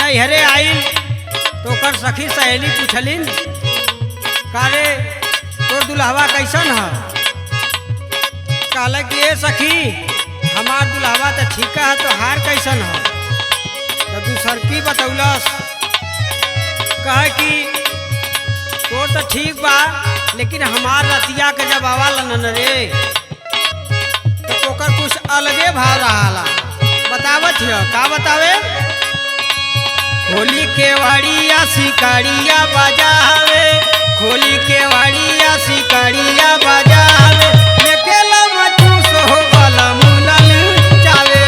नैहरे आइल तो ओकर सखी सहेली पूछलिन काले तोर दुल्हवा कैसन है। कहला कि ए सखी हमार दुल्हवा तो ठीक है तो हार कैसन है। तो दूसर की बतौलस कह कि तोर तो ठीक बा लेकिन हमार रतिया के जब आवाला न रे तो ओकर कुछ अलगे भाव रहा। बतावत है का बतावे। होली के वाड़िया शिकारिया बजावे, होली के वाड़िया शिकारिया बजावे, लेकेला मचूस हो वाला मुलल जावे।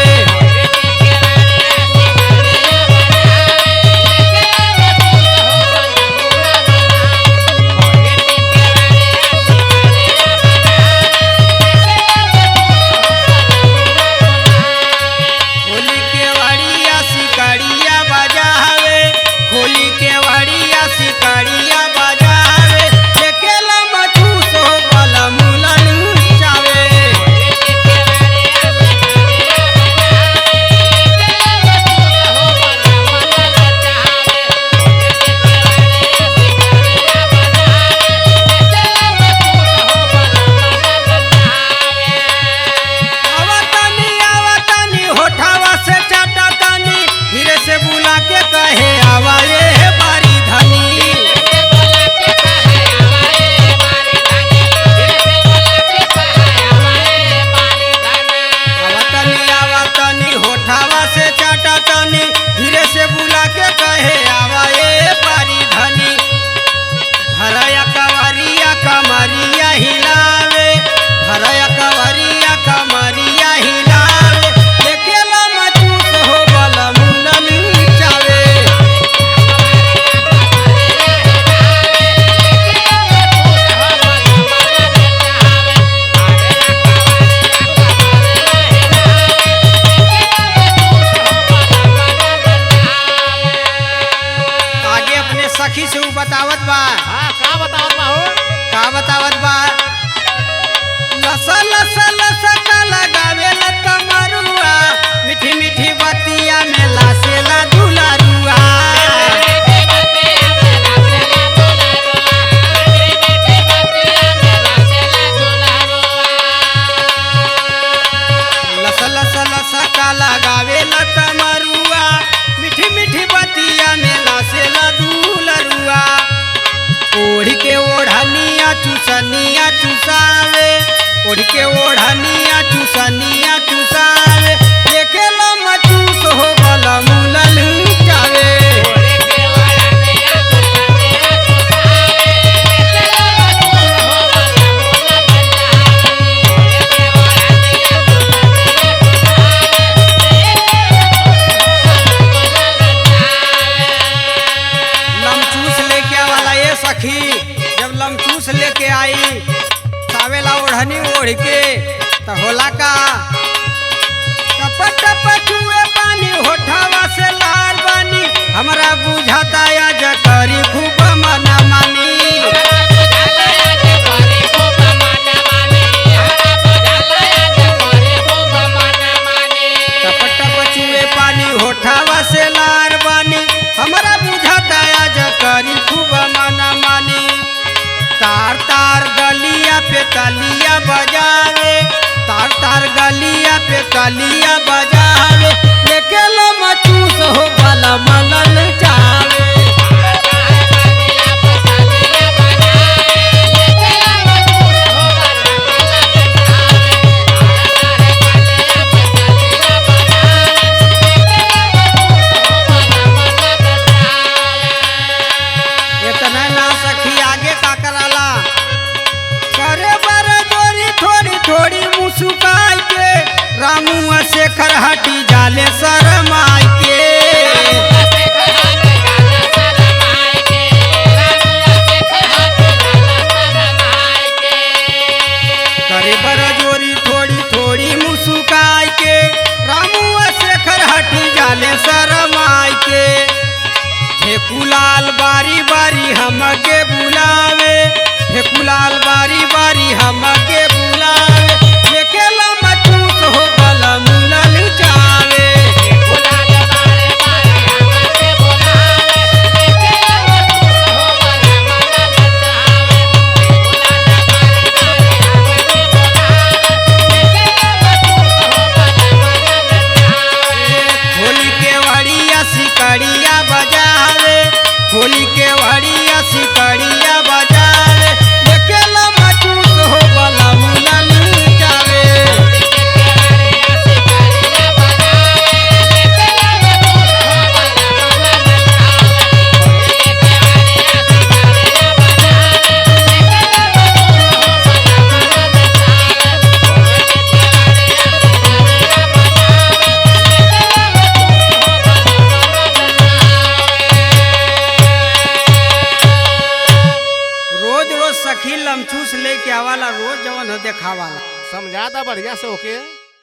सखी से बतावत बा। हाँ, का बतावत बा हो? का बतावत बा। लसा लसा लसा का लगावे ला कमरुआ, मीठी मीठी बतिया में लासेला दुलारुआ। लसा लसा लसा का लगावे ला कमरुआ, मीठी मीठी बतिया में लासेला दुलारुआ। ओढ़ के ओढ़निया चूसनिया चूसावे, ओढ़ के ओढ़निया चूसनिया चूसावे, देखेला मचूस हो वाला मुलल जावे। जब लमचूस लेके आई सावेला ओढ़नी ओढ़ के तो होला का टप टप छुए पानी होठावा से लाल बानी, हमरा बुझाता आज करी खूब मना मानी। टप टप छुए पानी होठावा से लाल बानी, हमरा बुझाता आज करी खूब मना मानी। तार तार गलिया पे कलिया बजावे, तार तार गलिया पे कलिया बजावे, लेकेला मचूस हो वाला मलल जावे। इतना ना सखी आगे का कराला करे बर जोरी थोड़ी थोड़ी मुस्काई के, रामू शेखर हटी जाले शरमाई के। करे बर जोरी थोड़ी थोड़ी मुस्काई के, रामू शेखर हटी जाले शरमाई के। फेकुलाल बारी बारी हमके बुलावे, फेकुलाल बारी बारी हमके बुलावे, देखेला मचूस हो वाला मुलल जावे। होली के वड़िया सिकड़िया बजावे देखेला मचूस हो बला मुनन जावे रोज रोज सखी लमचूस लेके आवाला रोज जवन हो देखावाला समझा दा बढ़िया से ओके।